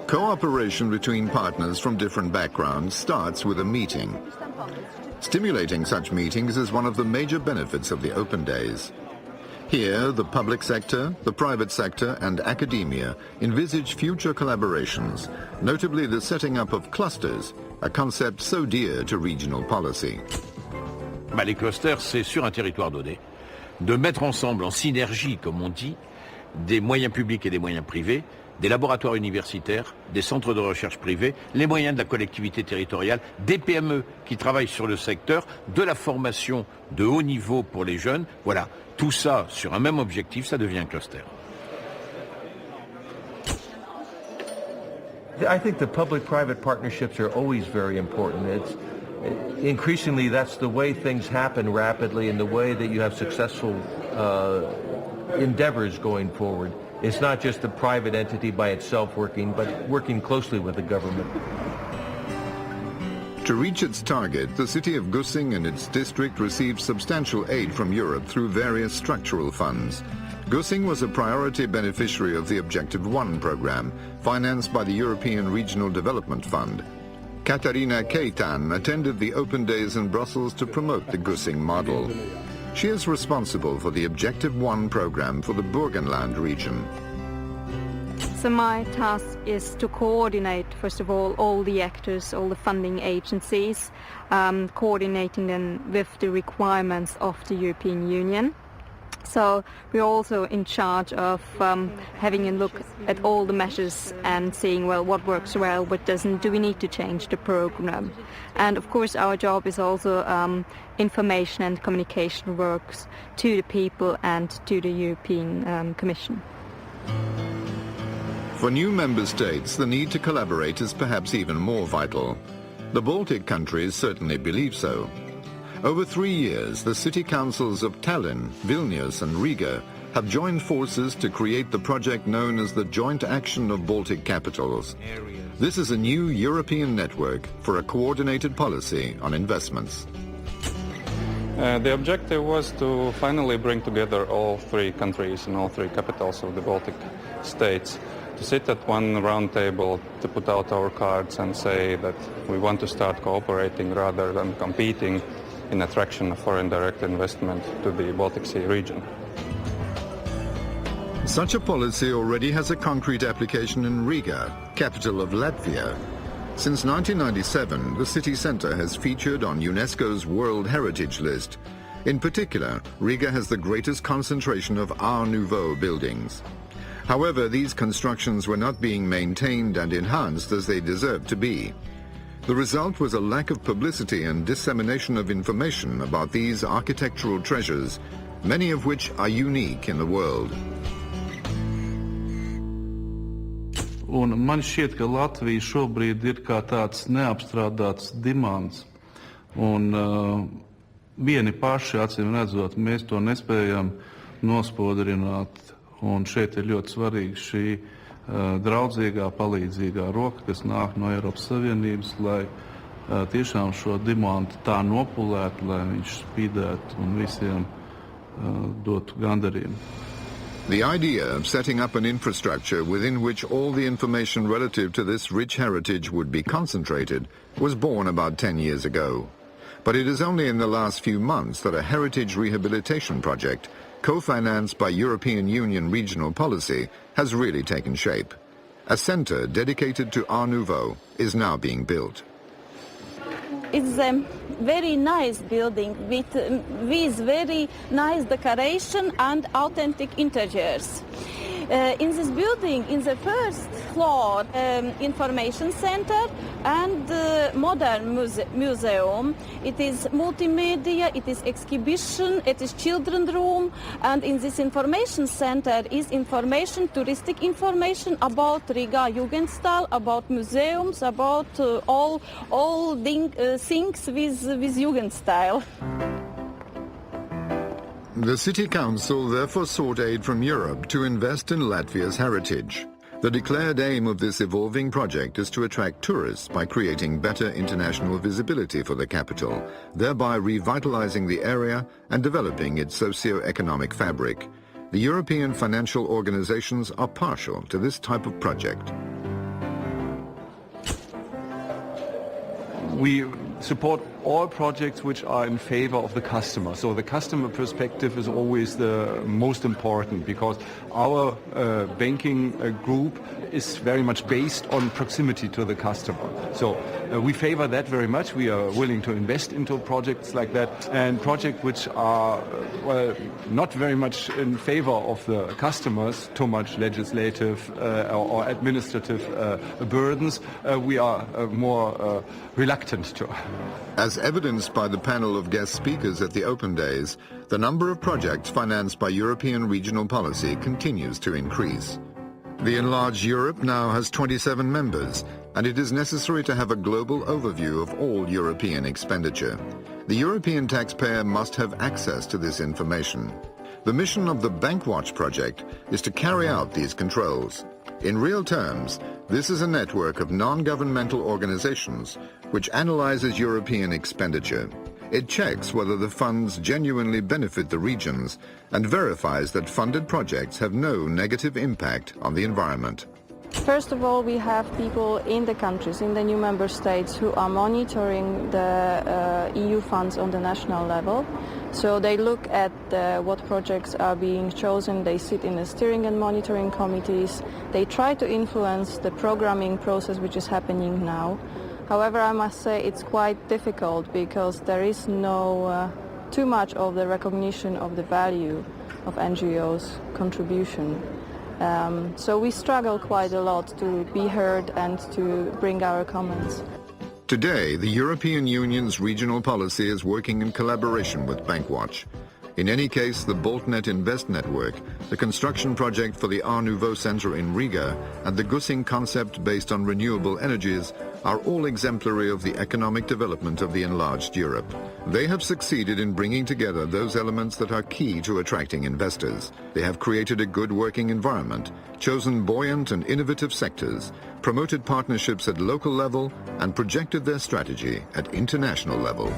Cooperation between partners from different backgrounds starts with a meeting. Stimulating such meetings is one of the major benefits of the Open Days. Here, the public sector, the private sector and academia envisage future collaborations, notably the setting up of clusters, a concept so dear to regional policy. Les clusters, c'est sur un territoire donné, de mettre ensemble en synergie, comme on dit, des moyens publics et des moyens privés, des laboratoires universitaires, des centres de recherche privés, les moyens de la collectivité territoriale, des PME qui travaillent sur le secteur, de la formation de haut niveau pour les jeunes. Voilà, tout ça sur un même objectif, ça devient un cluster. I think the public-private partnerships are always very important. Increasingly, that's the way things happen rapidly and the way that you have successful endeavors going forward. It's not just a private entity by itself working, but working closely with the government. To reach its target, the city of Gussing and its district received substantial aid from Europe through various structural funds. Gussing was a priority beneficiary of the Objective 1 program, financed by the European Regional Development Fund. Katarina Keitan attended the Open Days in Brussels to promote the Gussing model. She is responsible for the Objective 1 program for the Burgenland region. So my task is to coordinate, first of all the actors, all the funding agencies, coordinating them with the requirements of the European Union. So we're also in charge of having a look at all the measures and seeing, well, what works well, what doesn't, do we need to change the program? And of course our job is also information and communication works to the people and to the European Commission. For new member states, the need to collaborate is perhaps even more vital. The Baltic countries certainly believe so. Over 3 years, the city councils of Tallinn, Vilnius and Riga have joined forces to create the project known as the Joint Action of Baltic Capitals. This is a new European network for a coordinated policy on investments. The objective was to finally bring together all three countries and all three capitals of the Baltic states to sit at one round table, to put out our cards and say that we want to start cooperating rather than competing in attraction of foreign direct investment to the Baltic Sea region. Such a policy already has a concrete application in Riga, capital of Latvia. Since 1997, the city centre has featured on UNESCO's World Heritage List. In particular, Riga has the greatest concentration of Art Nouveau buildings. However, these constructions were not being maintained and enhanced as they deserved to be. The result was a lack of publicity and dissemination of information about these architectural treasures, many of which are unique in the world. Un man šķiet, ka Latvija šobrīd ir kā tāds neapstrādāts dimants. Un vieni paši, acīm redzot, mēs to nespējam nospodrināt. Un šeit ir ļoti svarīga šī draudzīgā, palīdzīgā roka, kas nāk no Eiropas Savienības, lai tiešām šo dimantu tā nopulētu, lai viņš spīdētu un visiem dotu gandarījumu. The idea of setting up an infrastructure within which all the information relative to this rich heritage would be concentrated was born about 10 years ago. But it is only in the last few months that a heritage rehabilitation project, co-financed by European Union regional policy, has really taken shape. A centre dedicated to Art Nouveau is now being built. It's a very nice building with very nice decoration and authentic interiors. In this building, in the first floor, information center and modern museum. It is multimedia, it is exhibition, it is children's room, and in this information center is information, touristic information about Riga Jugendstil, about museums, about all things with Jugendstil. The City Council therefore sought aid from Europe to invest in Latvia's heritage. The declared aim of this evolving project is to attract tourists by creating better international visibility for the capital, thereby revitalizing the area and developing its socio-economic fabric. The European financial organizations are partial to this type of project. We support all projects which are in favor of the customer. So the customer perspective is always the most important, because our banking group is very much based on proximity to the customer. So we favor that very much. We are willing to invest into projects like that, and projects which are not very much in favor of the customers, too much legislative or administrative burdens, we are more reluctant to. As evidenced by the panel of guest speakers at the Open Days, the number of projects financed by European regional policy continues to increase. The enlarged Europe now has 27 members, and it is necessary to have a global overview of all European expenditure. The European taxpayer must have access to this information. The mission of the Bankwatch project is to carry out these controls. In real terms, this is a network of non-governmental organizations which analyzes European expenditure. It checks whether the funds genuinely benefit the regions and verifies that funded projects have no negative impact on the environment. First of all, we have people in the countries, in the new member states, who are monitoring the EU funds on the national level. So they look at what projects are being chosen, they sit in the steering and monitoring committees, they try to influence the programming process which is happening now. However, I must say it's quite difficult because there is no too much of the recognition of the value of NGOs' contribution. So we struggle quite a lot to be heard and to bring our comments. Today, the European Union's regional policy is working in collaboration with Bankwatch. In any case, the BaltNet Invest Network, the construction project for the nouveau Center in Riga, and the Gussing concept based on renewable energies are all exemplary of the economic development of the enlarged Europe. They have succeeded in bringing together those elements that are key to attracting investors. They have created a good working environment, chosen buoyant and innovative sectors, promoted partnerships at local level, and projected their strategy at international level.